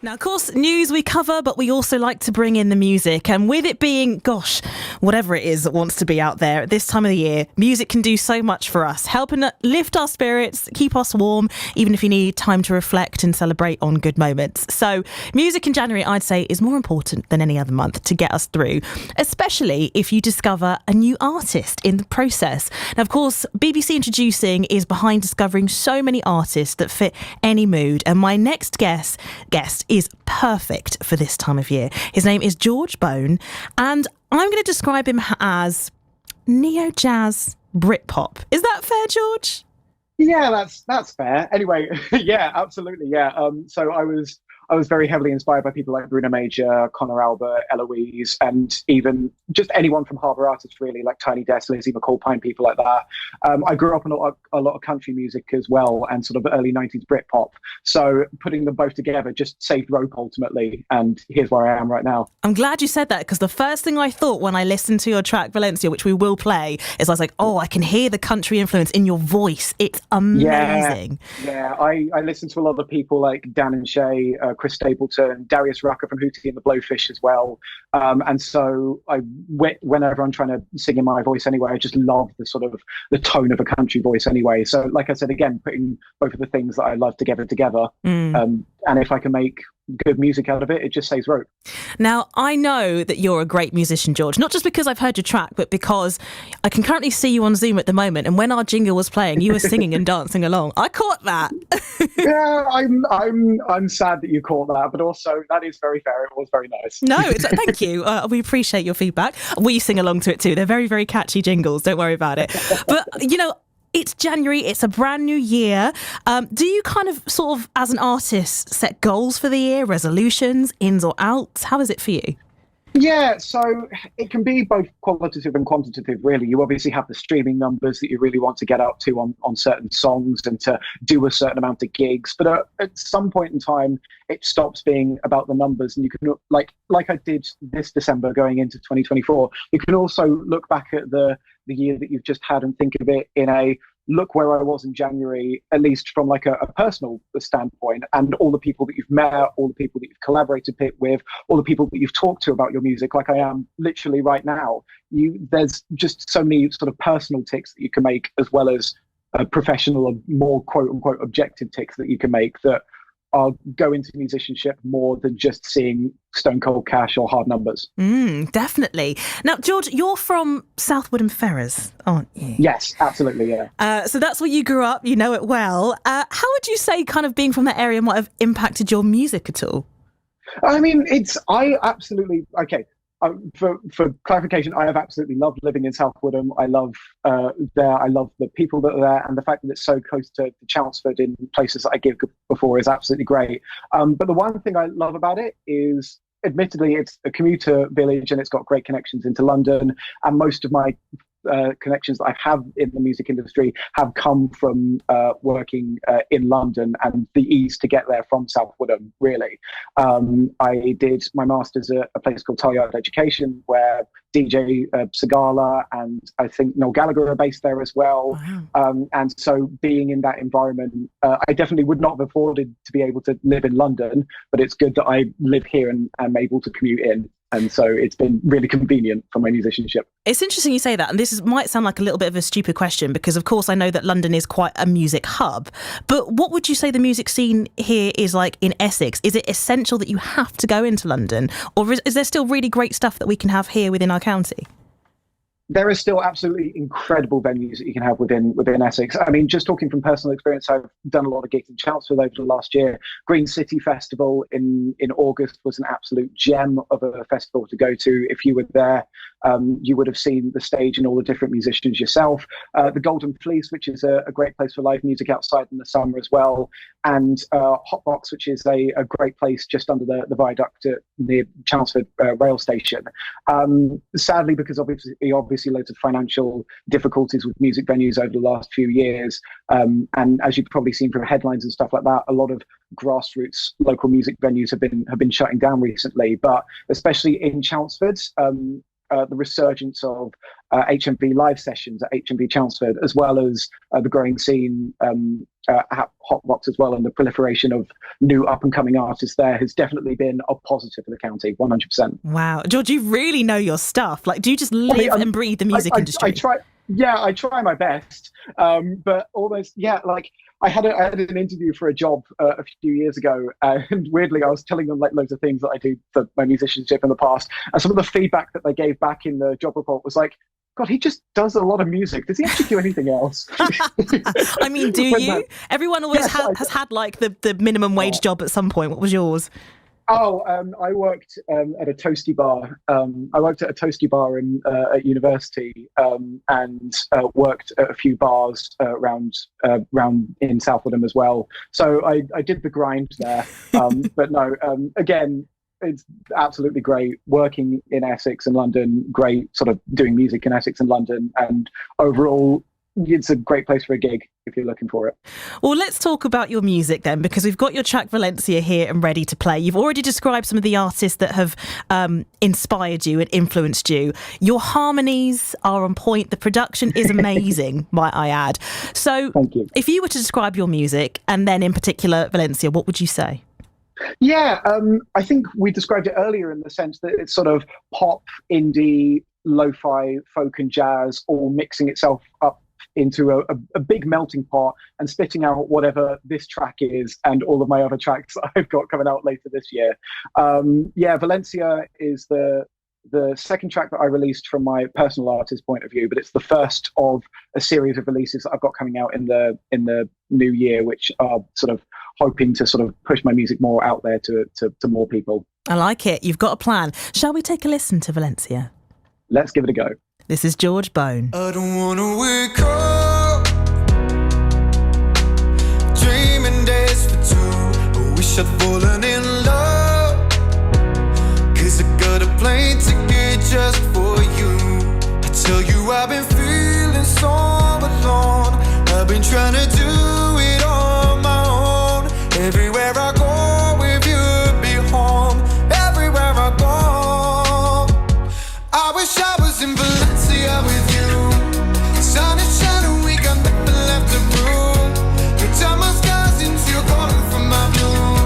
Now, of course, news we cover, but we also like to bring in the music. And with it being, whatever it is that wants to be out there at this time of the year, music can do so much for us, helping lift our spirits, keep us warm, even if you need time to reflect and celebrate on good moments. So music in January, I'd say, is more important than any other month to get us through, especially if you discover a new artist in the process. Now, of course, BBC Introducing is behind discovering so many artists that fit any mood. And my next guest is perfect for this time of year. His name is George Bone, and I'm going to describe him as neo-jazz Britpop. Is that fair, George? Yeah, that's fair. Anyway, yeah, absolutely, yeah. So I was very heavily inspired by people like Bruno Major, Conor Albert, Eloise, and even just anyone from Harbour artists, really, like Tiny Desk, Lizzie McAlpine, people like that. I grew up on a lot of country music as well, and sort of early 90s Britpop. So putting them both together just saved rope ultimately, and here's where I am right now. I'm glad you said that, because the first thing I thought when I listened to your track, Valencia, which we will play, is I was like, I can hear the country influence in your voice. It's amazing. Yeah, I listen to a lot of people like Dan and Shay, Chris Stapleton, Darius Rucker from Hootie and the Blowfish as well. And so whenever I'm trying to sing in my voice anyway, I just love the tone of a country voice anyway. So like I said, again, putting both of the things that I love together. And if I can make good music out of it, it just saves rope. Now, I know that you're a great musician, George, not just because I've heard your track, but because I can currently see you on Zoom at the moment. And when our jingle was playing, you were singing and dancing along. I caught that. Yeah, I'm sad that you caught that, but also that is very fair. It was very nice. No, thank you. We appreciate your feedback. We sing along to it too. They're very, very catchy jingles. Don't worry about it. But, it's January, it's a brand new year. Do you kind of sort of, as an artist, set goals for the year, resolutions, ins or outs? How is it for you? Yeah, so it can be both qualitative and quantitative, really. You obviously have the streaming numbers that you really want to get up to on certain songs and to do a certain amount of gigs. But at some point in time, it stops being about the numbers. And you can, like I did this December going into 2024, you can also look back at the year that you've just had and think of it in a look where I was in January, at least from like a personal standpoint, and all the people that you've met, all the people that you've collaborated with, all the people that you've talked to about your music, like I am literally right now. There's just so many sort of personal ticks that you can make, as well as professional or more quote unquote objective ticks that you can make that I'll go into musicianship more than just seeing Stone Cold Cash or hard numbers. Definitely. Now, George, you're from South Woodham-Ferrers, aren't you? Yes, absolutely, yeah. So that's where you grew up, you know it well. How would you say kind of being from that area might have impacted your music at all? I mean, for clarification, I have absolutely loved living in South Woodham. I love I love the people that are there, and the fact that it's so close to Chelmsford in places that I give before is absolutely great. But the one thing I love about it is, admittedly, it's a commuter village and it's got great connections into London, and most of my connections that I have in the music industry have come from working in London and the ease to get there from South Woodham, really. I did my master's at a place called Talyard Education, where DJ Sagala and I think Noel Gallagher are based there as well. Wow. And so being in that environment, I definitely would not have afforded to be able to live in London, but it's good that I live here and am able to commute in. And so it's been really convenient for my musicianship. It's interesting you say that. And this might sound like a little bit of a stupid question, because, of course, I know that London is quite a music hub. But what would you say the music scene here is like in Essex? Is it essential that you have to go into London? Or is there still really great stuff that we can have here within our county? There are still absolutely incredible venues that you can have within Essex. I mean, just talking from personal experience, I've done a lot of gigs in Chelmsford over the last year. Green City Festival in August was an absolute gem of a festival to go to. If you were there, you would have seen the stage and all the different musicians yourself. The Golden Fleece, which is a great place for live music outside in the summer as well. And Hotbox, which is a great place just under the viaduct near Chelmsford rail station. Sadly, because obviously loads of financial difficulties with music venues over the last few years. And as you've probably seen from headlines and stuff like that, a lot of grassroots local music venues have been shutting down recently. But especially in Chelmsford, the resurgence of HMV live sessions at HMV Chelmsford, as well as the growing scene Hotbox as well, and the proliferation of new up-and-coming artists there has definitely been a positive for the county, 100%. Wow. George, you really know your stuff. Like, do you just live and breathe the music industry? I try. Yeah, I try my best, but almost, like I had an interview for a job a few years ago, and weirdly, I was telling them like loads of things that I do for my musicianship in the past, and some of the feedback that they gave back in the job report was like, God, he just does a lot of music. Does he actually do anything else? I mean, do you? Everyone always has had like the minimum wage job at some point. What was yours? Oh, I worked at a toasty bar. I worked at a toasty bar at university, and worked at a few bars around in South Woodham as well. So I did the grind there. But no, again, it's absolutely great working in Essex and London. Great sort of doing music in Essex and London, and overall, it's a great place for a gig if you're looking for it. Well, let's talk about your music then, because we've got your track Valencia here and ready to play. You've already described some of the artists that have inspired you and influenced you. Your harmonies are on point. The production is amazing, might I add. So thank you. If you were to describe your music, and then in particular Valencia, what would you say? Yeah, I think we described it earlier in the sense that it's sort of pop, indie, lo-fi, folk and jazz all mixing itself up into a big melting pot and spitting out whatever this track is and all of my other tracks that I've got coming out later this year. Valencia is the second track that I released from my personal artist point of view, but it's the first of a series of releases that I've got coming out in the new year, which are sort of hoping to sort of push my music more out there to more people. I like it. You've got a plan. Shall we take a listen to Valencia? Let's give it a go. This is George Bone. I don't wanna wake up dreaming days for two. I wish I'd fallen in love, 'cause I got a plane ticket just for you. I tell you I've been feeling so alone. I've been trying to do it on my own. Everywhere I go with you'd be home. Everywhere I go, I wish I was in Valencia with you. Sun is shining, we got nothing left to prove. You turn my skies into your calling from my blue.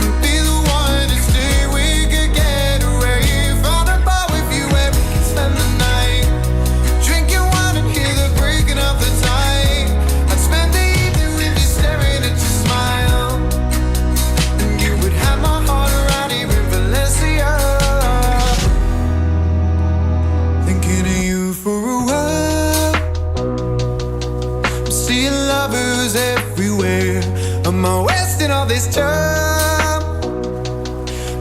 And be the one to stay, we could get away. Find a bar with you where we can spend the night, drinking wine and hear the breaking of the tide. I'd spend the evening with you staring at your smile, and you would have my heart around here in Valencia. Thinking of you for a while, I'm seeing lovers everywhere. Am I wasting all this time?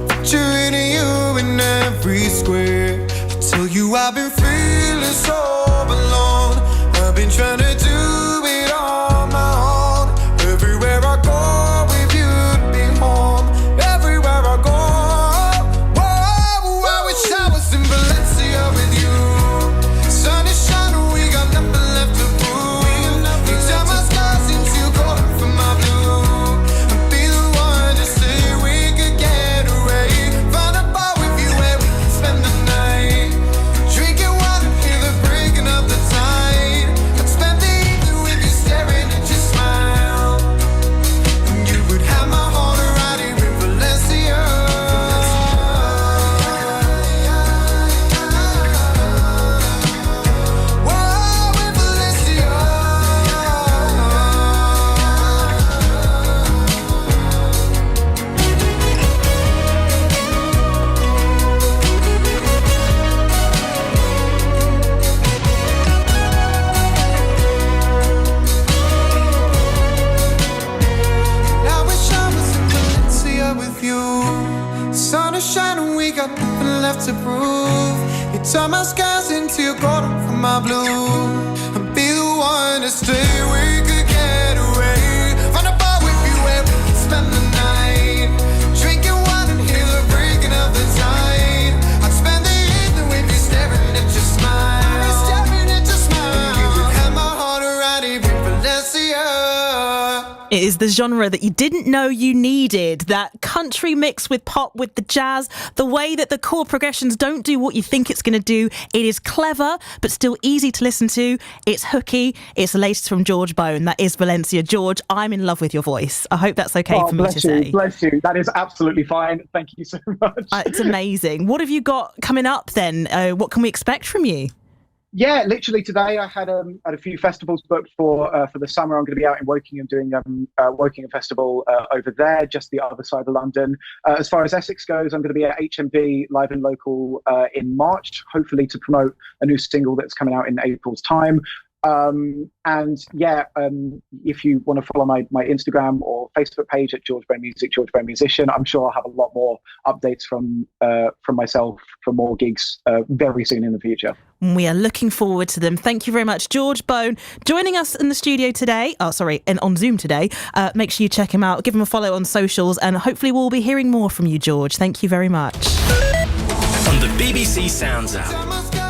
Picturing you in every square. I tell you I've been feeling so alone. I've been trying to do it on my own. Everywhere I go with you'd be home. Everywhere I go, whoa, I wish I was in Valencia with you. Sun is shining, we got nothing left to prove. You turn my skies into gold from my blue. And be the one to say we could get away. Find a bar with you where we can spend the night, drinking wine and hear the breaking of the tide. I'd spend the evening with you staring at your smile, and you would have my heart right here in Valencia. Whoa, in Valencia. I wish I was in Valencia with you. Sun is shining, we got nothing left to prove. You turn my skies into your gold from my blue. And be the one to stay, we could get away. Find a bar with you where we can spend the night, drinking wine and hear the breaking of the tide. I'd spend the evening with you staring at your smile, staring at your smile. And you would have my heart right here in Valencia. It is the genre that you didn't know you needed. That country mix with pop, with the jazz, the way that the chord progressions don't do what you think it's going to do. It is clever, but still easy to listen to. It's hooky. It's the latest from George Bone. That is Valencia. George, I'm in love with your voice. I hope that's okay for me to say. Bless you. That is absolutely fine. Thank you so much. It's amazing. What have you got coming up then? What can we expect from you? Yeah, literally today I had a few festivals booked for the summer. I'm going to be out in Wokingham doing Wokingham Festival over there, just the other side of London. As far as Essex goes, I'm going to be at HMV Live and Local in March, hopefully to promote a new single that's coming out in April's time. If you want to follow my Instagram or Facebook page at George Bone Music, George Bone Musician, I'm sure I'll have a lot more updates from myself for more gigs very soon in the future. We are looking forward to them. Thank you very much, George Bone, joining us in the studio today. And on Zoom today. Make sure you check him out, give him a follow on socials, and hopefully we'll be hearing more from you, George. Thank you very much. On the BBC Sounds app.